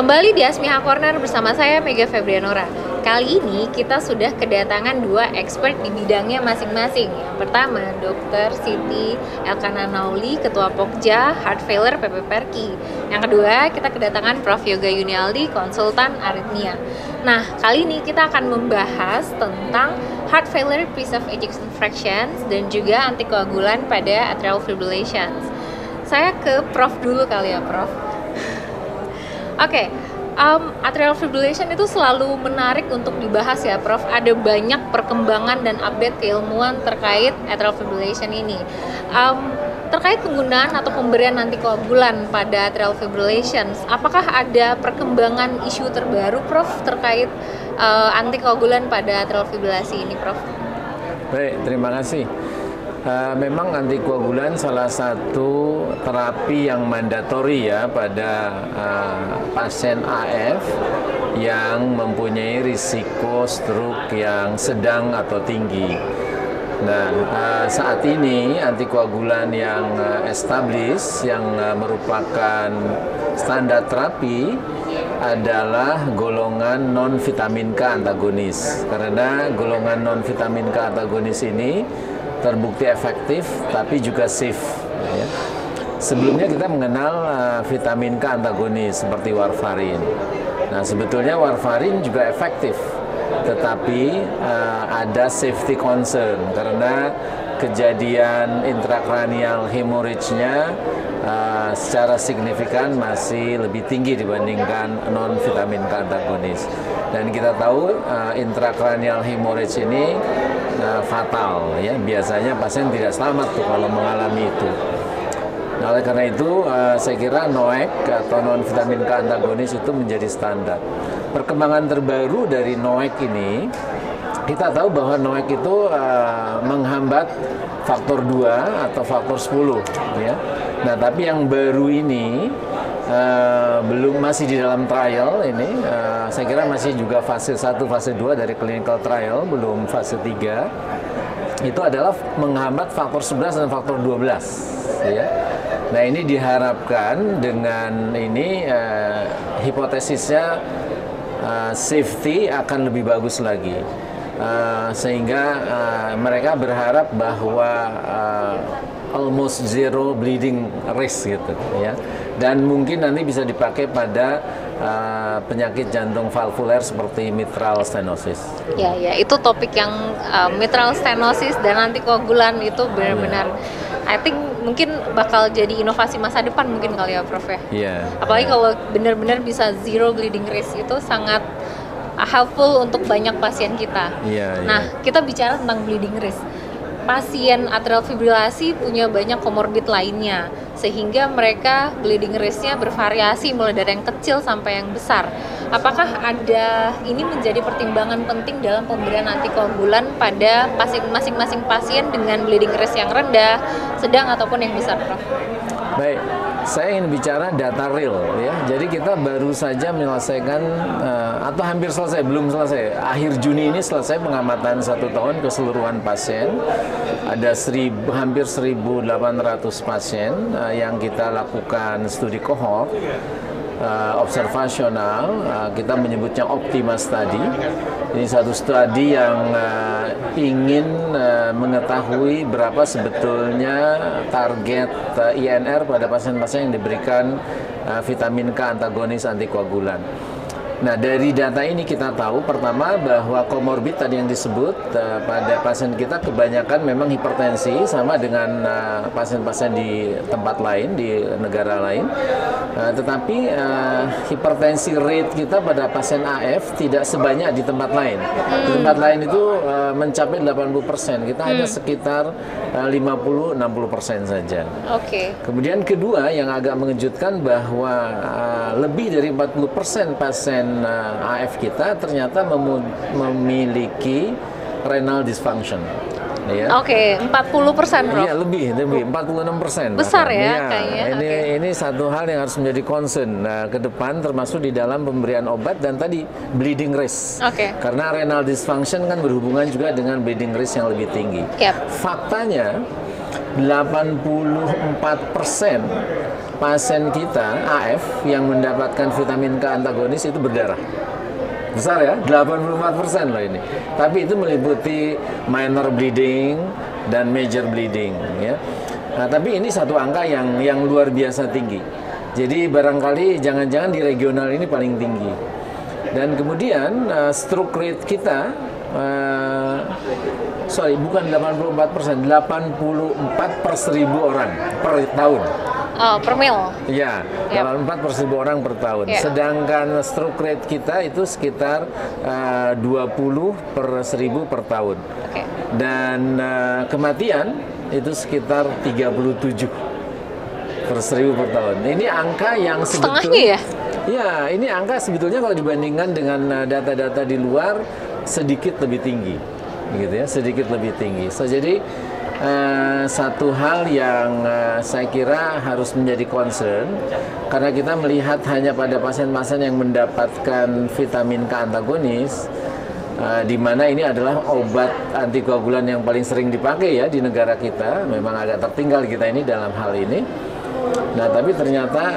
Kembali di Asmiha Corner bersama saya Mega Febrianora. Kali ini kita sudah kedatangan dua expert di bidangnya masing-masing. Yang pertama, Dr. Siti Elkana Nauli, Ketua Pokja Heart Failure PP Perki. Yang kedua, kita kedatangan Prof. Yoga Yunialdi, Konsultan Aritmia. Nah, kali ini kita akan membahas tentang heart failure preserve ejection fractions dan juga antikoagulan pada atrial fibrillations. Saya ke Prof dulu kali ya, Prof. Oke, atrial fibrillation itu selalu menarik untuk dibahas ya, Prof. Ada banyak perkembangan dan update keilmuan terkait atrial fibrillation ini. Terkait penggunaan atau pemberian antikoagulan pada atrial fibrillation, apakah ada perkembangan isu terbaru, Prof, terkait antikoagulan pada atrial fibrillasi ini, Prof? Baik, terima kasih. Memang antikoagulan salah satu terapi yang mandatori ya pada pasien AF yang mempunyai risiko stroke yang sedang atau tinggi. Nah, saat ini antikoagulan yang established yang merupakan standar terapi adalah golongan non-vitamin K antagonis. Karena golongan non-vitamin K antagonis ini terbukti efektif tapi juga safe ya. Sebelumnya kita mengenal vitamin K antagonis seperti warfarin. Nah, sebetulnya warfarin juga efektif tetapi ada safety concern karena kejadian intrakranial hemorrhage-nya secara signifikan masih lebih tinggi dibandingkan non-vitamin K antagonis. Dan kita tahu intrakranial hemorrhage ini fatal ya, biasanya pasien tidak selamat tuh kalau mengalami itu. Nah, oleh karena itu saya kira NOAC atau non-vitamin K antagonis itu menjadi standar. Perkembangan terbaru dari NOAC ini, kita tahu bahwa NOAC itu menghambat faktor 2 atau faktor 10 ya. Nah, tapi yang baru ini belum, masih di dalam trial ini, saya kira masih juga fase 1, fase 2 dari clinical trial, belum fase 3. Itu adalah menghambat faktor 11 dan faktor 12 ya. Nah, ini diharapkan dengan ini hipotesisnya safety akan lebih bagus lagi. Sehingga mereka berharap bahwa almost zero bleeding risk gitu ya, dan mungkin nanti bisa dipakai pada penyakit jantung valvuler seperti mitral stenosis. Ya, itu topik yang mitral stenosis dan antikoagulan itu benar-benar I think mungkin bakal jadi inovasi masa depan mungkin kali ya, Prof ya. Yeah. Apalagi kalau benar-benar bisa zero bleeding risk, itu sangat helpful untuk banyak pasien kita. Nah, kita bicara tentang bleeding risk. Pasien atrial fibrilasi punya banyak komorbid lainnya, sehingga mereka bleeding risk-nya bervariasi mulai dari yang kecil sampai yang besar. Apakah ada ini menjadi pertimbangan penting dalam pemberian antikoagulan pada masing-masing pasien dengan bleeding risk yang rendah, sedang ataupun yang besar, Prof? Baik, saya ingin bicara data real ya. Jadi kita baru saja menyelesaikan atau hampir selesai, belum selesai. Akhir Juni ini selesai pengamatan 1 tahun keseluruhan pasien. Ada hampir 1.800 pasien yang kita lakukan studi kohort observasional, kita menyebutnya Optima Study. Ini satu studi yang ingin mengetahui berapa sebetulnya target INR pada pasien-pasien yang diberikan vitamin K antagonis antikoagulan. Nah, dari data ini kita tahu pertama bahwa komorbid tadi yang disebut pada pasien kita kebanyakan memang hipertensi, sama dengan pasien-pasien di tempat lain, di negara lain. Tetapi hipertensi rate kita pada pasien AF tidak sebanyak di tempat lain. Di tempat lain itu mencapai 80%, kita hanya sekitar 50-60% saja. Oke. Kemudian kedua yang agak mengejutkan bahwa lebih dari 40% pasien AF kita ternyata memiliki renal dysfunction. Ya. Oke, 40%, Prof. Iya, lebih 46%. Besar ya, ya kayaknya. Ini satu hal yang harus menjadi concern ke depan, termasuk di dalam pemberian obat dan tadi bleeding risk. Karena renal dysfunction kan berhubungan juga dengan bleeding risk yang lebih tinggi. Faktanya 84% pasien kita AF yang mendapatkan vitamin K antagonis itu berdarah. Besar ya, 84% loh ini. Tapi itu meliputi minor bleeding dan major bleeding ya. Nah, tapi ini satu angka yang luar biasa tinggi. Jadi barangkali jangan-jangan di regional ini paling tinggi. Dan kemudian stroke rate kita bukan 84%, 84 per 1000 orang per tahun. Oh, per mil? Iya, 84 per 1000 orang per tahun. Sedangkan stroke rate kita itu sekitar 20 per 1000 per tahun. Dan kematian itu sekitar 37 per 1000 per tahun. Ini angka yang setengahnya ya? Ya, ini angka sebetulnya kalau dibandingkan dengan data-data di luar sedikit lebih tinggi, gitu ya, sedikit lebih tinggi. Jadi satu hal yang saya kira harus menjadi concern karena kita melihat hanya pada pasien-pasien yang mendapatkan vitamin K antagonis, di mana ini adalah obat antikoagulan yang paling sering dipakai ya di negara kita. Memang agak tertinggal kita ini dalam hal ini. Nah, tapi ternyata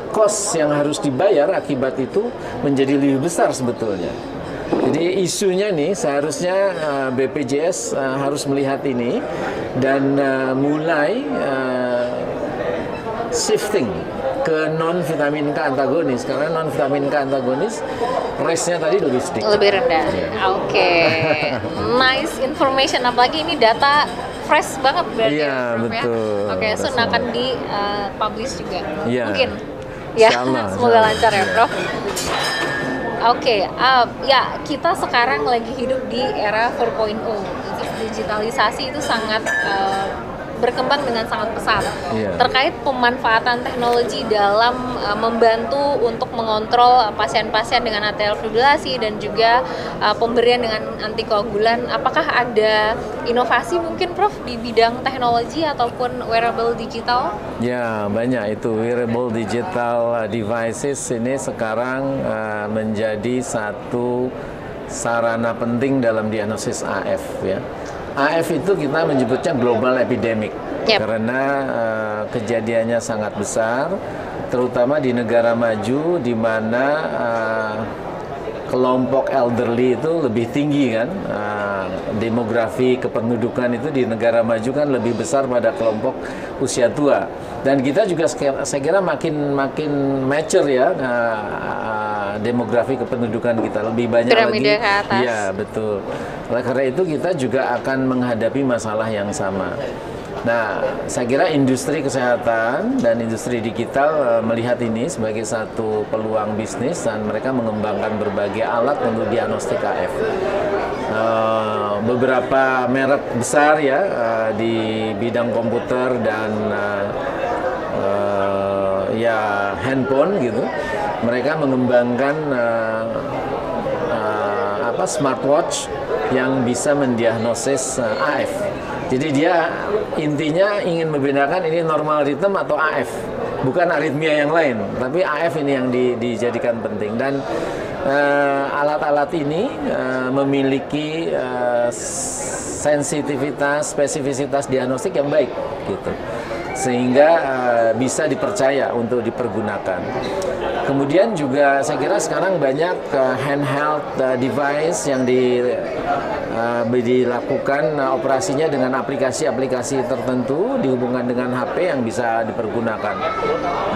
cost yang harus dibayar akibat itu menjadi lebih besar sebetulnya. Jadi isunya nih seharusnya BPJS harus melihat ini dan mulai shifting ke non-vitamin K antagonis, karena non-vitamin K antagonis rate-nya tadi lebih sedikit. Lebih rendah. Oke. Nice information, apalagi ini data fresh banget berarti. Iya, betul. Oke, so akan di publish juga. Ya. Mungkin. Ya, Sama, semoga lancar ya, Prof. Oke, ya kita sekarang lagi hidup di era 4.0. Digitalisasi itu sangat berkembang dengan sangat pesat. Terkait pemanfaatan teknologi dalam membantu untuk mengontrol pasien-pasien dengan atrial fibrilasi dan juga pemberian dengan antikoagulan, apakah ada inovasi mungkin Prof di bidang teknologi ataupun wearable digital? Ya, banyak itu wearable digital devices ini sekarang menjadi satu sarana penting dalam diagnosis AF ya. AF itu kita menyebutnya global epidemic karena kejadiannya sangat besar, terutama di negara maju di mana kelompok elderly itu lebih tinggi kan, demografi kependudukan itu di negara maju kan lebih besar pada kelompok usia tua. Dan kita juga saya kira makin mature ya, demografi kependudukan kita lebih banyak piramida lagi. Ke atas. Iya, betul. Oleh karena itu kita juga akan menghadapi masalah yang sama. Nah, saya kira industri kesehatan dan industri digital melihat ini sebagai satu peluang bisnis dan mereka mengembangkan berbagai alat untuk diagnostik AF. Beberapa merek besar ya di bidang komputer dan ya handphone gitu, mereka mengembangkan smartwatch yang bisa mendiagnosis AF. Jadi dia intinya ingin membedakan ini normal rhythm atau AF, bukan aritmia yang lain, tapi AF ini yang dijadikan penting. Dan alat-alat ini memiliki sensitivitas, spesifisitas diagnostik yang baik, gitu, sehingga bisa dipercaya untuk dipergunakan. Kemudian juga saya kira sekarang banyak handheld device yang dilakukan operasinya dengan aplikasi-aplikasi tertentu dihubungkan dengan HP yang bisa dipergunakan.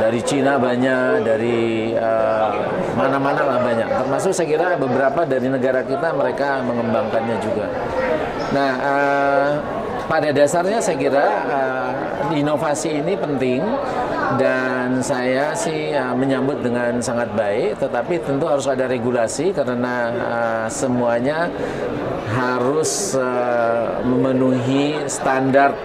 Dari Cina banyak, dari mana-mana lah banyak. Termasuk saya kira beberapa dari negara kita mereka mengembangkannya juga. Nah, pada dasarnya saya kira inovasi ini penting dan saya sih menyambut dengan sangat baik, tetapi tentu harus ada regulasi karena semuanya harus memenuhi standar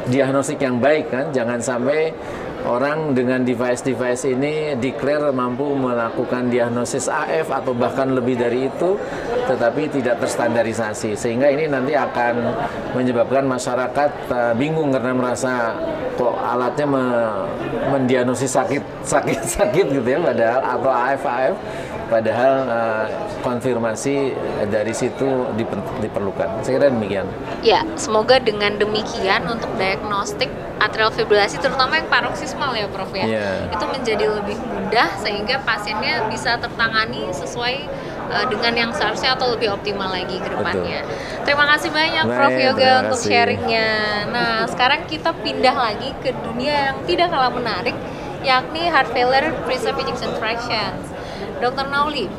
diagnostik yang baik kan. Jangan sampai orang dengan device-device ini declare mampu melakukan diagnosis AF atau bahkan lebih dari itu, tetapi tidak terstandarisasi. Sehingga ini nanti akan menyebabkan masyarakat bingung karena merasa kok alatnya mendiagnosis sakit gitu ya, padahal atau AF padahal konfirmasi dari situ diperlukan. Saya kira demikian. Ya, semoga dengan demikian untuk diagnostik atrial fibrilasi terutama yang paroksismal ya Prof ya, itu menjadi lebih mudah sehingga pasiennya bisa tertangani sesuai dengan yang seharusnya atau lebih optimal lagi ke depannya. Terima kasih banyak Prof Yoga untuk sharingnya. Nah, sekarang kita pindah lagi ke dunia yang tidak kalah menarik, yakni heart failure preserved ejection fractions. Dr. Nauli,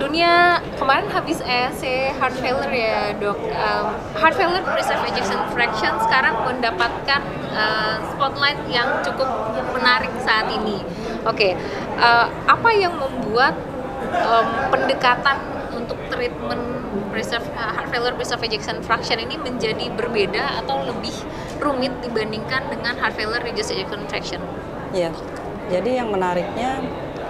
dunia kemarin habis ESC heart failure ya dok. Heart failure preserved ejection fraction sekarang mendapatkan spotlight yang cukup menarik saat ini. Oke, apa yang membuat pendekatan untuk treatment heart failure preserved ejection fraction ini menjadi berbeda atau lebih rumit dibandingkan dengan heart failure reduced ejection fraction? Ya, jadi yang menariknya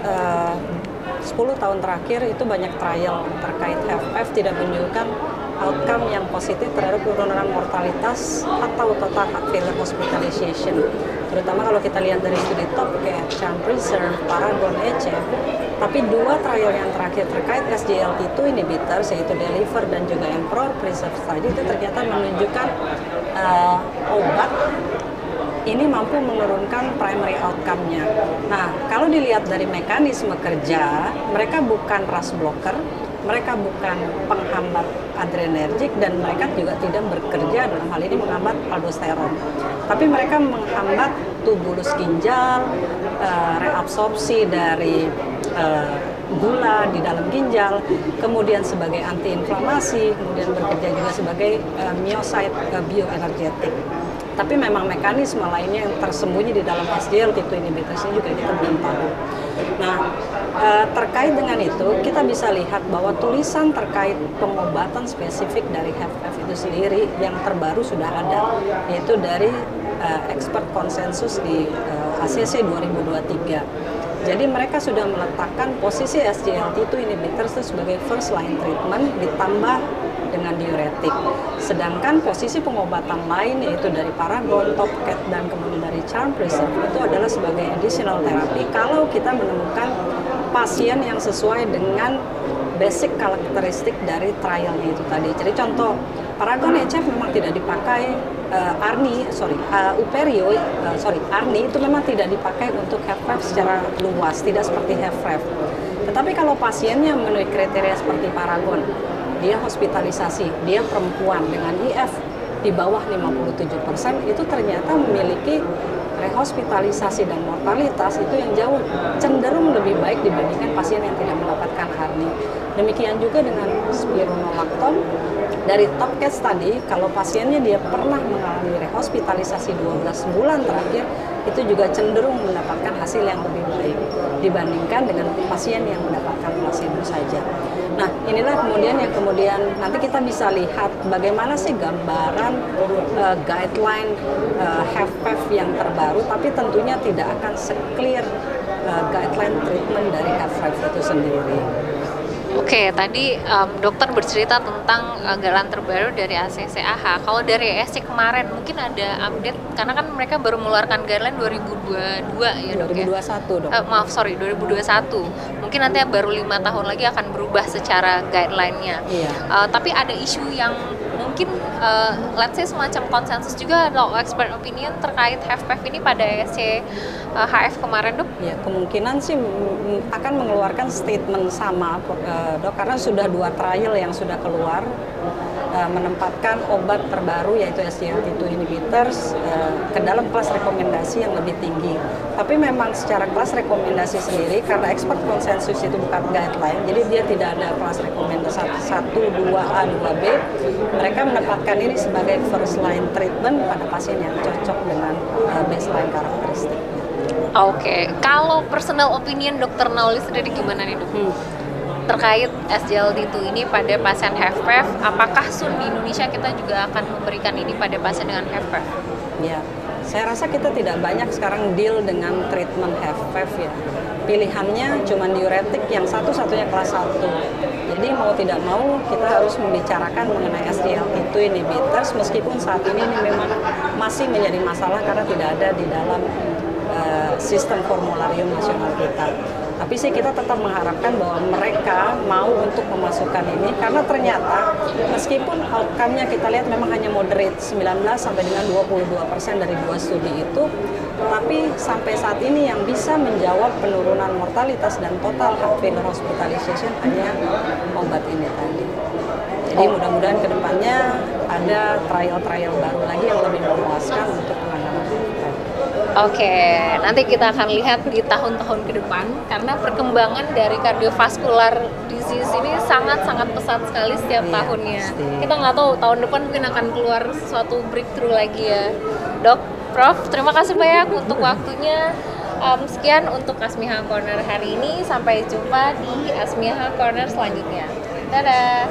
10 tahun terakhir itu banyak trial terkait HFpEF tidak menunjukkan outcome yang positif terhadap penurunan mortalitas atau total heart failure hospitalization. Terutama kalau kita lihat dari studi TOPCAT, CHAMP Preserve, Paragon, ECEF. Tapi dua trial yang terakhir terkait SGLT2 inhibitors yaitu DELIVER dan juga EMPEROR Preserve tadi itu ternyata menunjukkan obat ini mampu menurunkan primary outcome-nya. Nah, kalau dilihat dari mekanisme kerja, mereka bukan RAS blocker, mereka bukan penghambat adrenergik, dan mereka juga tidak bekerja dalam hal ini menghambat aldosteron. Tapi mereka menghambat tubulus ginjal, reabsorpsi dari gula di dalam ginjal, kemudian sebagai antiinflamasi, kemudian bekerja juga sebagai myocyte bioenergetik. Tapi memang mekanisme lainnya yang tersembunyi di dalam SGLT2 inhibitors ini juga kita belum tahu. Nah, terkait dengan itu, kita bisa lihat bahwa tulisan terkait pengobatan spesifik dari HFpEF itu sendiri yang terbaru sudah ada, yaitu dari expert konsensus di ACC 2023. Jadi mereka sudah meletakkan posisi SGLT2 inhibitors itu sebagai first line treatment ditambah dengan diuretik. Sedangkan posisi pengobatan lain yaitu dari Paragon, TOPCAT, dan kemudian dari CHAMP Preserve itu adalah sebagai additional therapy kalau kita menemukan pasien yang sesuai dengan basic karakteristik dari trialnya itu tadi. Jadi contoh, Paragon ECEF memang tidak dipakai, ARNI itu memang tidak dipakai untuk HFpEF secara luas, tidak seperti HFrEF. Tetapi kalau pasiennya memenuhi kriteria seperti Paragon, dia hospitalisasi, dia perempuan dengan IF di bawah 57%, itu ternyata memiliki rehospitalisasi dan mortalitas itu yang jauh cenderung lebih baik dibandingkan pasien yang tidak mendapatkan ARNI. Demikian juga dengan spironolactone dari TOPCAT tadi, kalau pasiennya dia pernah mengalami rehospitalisasi 12 bulan terakhir, itu juga cenderung mendapatkan hasil yang lebih baik dibandingkan dengan pasien yang mendapatkan placebo saja. Nah, inilah kemudian nanti kita bisa lihat bagaimana sih gambaran guideline HFpEF yang terbaru, tapi tentunya tidak akan se-clear guideline treatment dari HFrEF itu sendiri. Oke, tadi dokter bercerita tentang guideline terbaru dari ACCAH. Kalau dari ESC kemarin mungkin ada update, karena kan mereka baru mengeluarkan guideline 2022 ya dok 2021 dok. 2021. Mungkin nanti baru 5 tahun lagi akan berubah secara guideline-nya. Iya. Tapi ada isu yang mungkin let's say semacam konsensus juga loh, expert opinion terkait HFpEF ini pada ESC HF kemarin dok? Ya, kemungkinan sih akan mengeluarkan statement sama dok, karena sudah 2 trial yang sudah keluar menempatkan obat terbaru yaitu SGLT2 inhibitors ke dalam kelas rekomendasi yang lebih tinggi. Tapi memang secara kelas rekomendasi sendiri, karena expert konsensus itu bukan guideline, jadi dia tidak ada kelas rekomendasi 1, 2A, 2B. Mereka menempatkan ini sebagai first line treatment pada pasien yang cocok dengan baseline karakteristiknya. Oke, kalau personal opinion Dr. Nauli sendiri gimana nih dok? Terkait SGLT2 ini pada pasien HFpEF, apakah soon di Indonesia kita juga akan memberikan ini pada pasien dengan HFpEF? Ya, saya rasa kita tidak banyak sekarang deal dengan treatment HFpEF ya. Pilihannya cuma diuretik yang satu-satunya kelas 1. Jadi mau tidak mau kita harus membicarakan mengenai SGLT2 inhibitors, meskipun saat ini memang masih menjadi masalah karena tidak ada di dalam sistem formularium nasional kita. Tapi sih kita tetap mengharapkan bahwa mereka mau untuk memasukkan ini, karena ternyata meskipun outcome-nya kita lihat memang hanya moderate 19 sampai dengan 22% dari 2 studi itu, tapi sampai saat ini yang bisa menjawab penurunan mortalitas dan total heart failure hospitalization hanya obat ini tadi. Jadi mudah-mudahan kedepannya ada trial-trial baru lagi yang lebih memuaskan untuk penanganan ini. Oke, nanti kita akan lihat di tahun-tahun ke depan karena perkembangan dari cardiovascular disease ini sangat-sangat pesat sekali setiap tahunnya. Pasti. Kita nggak tahu tahun depan mungkin akan keluar sesuatu breakthrough lagi ya, Dok. Prof, terima kasih banyak untuk waktunya. Sekian untuk Asmiha Corner hari ini. Sampai jumpa di Asmiha Corner selanjutnya. Dadah.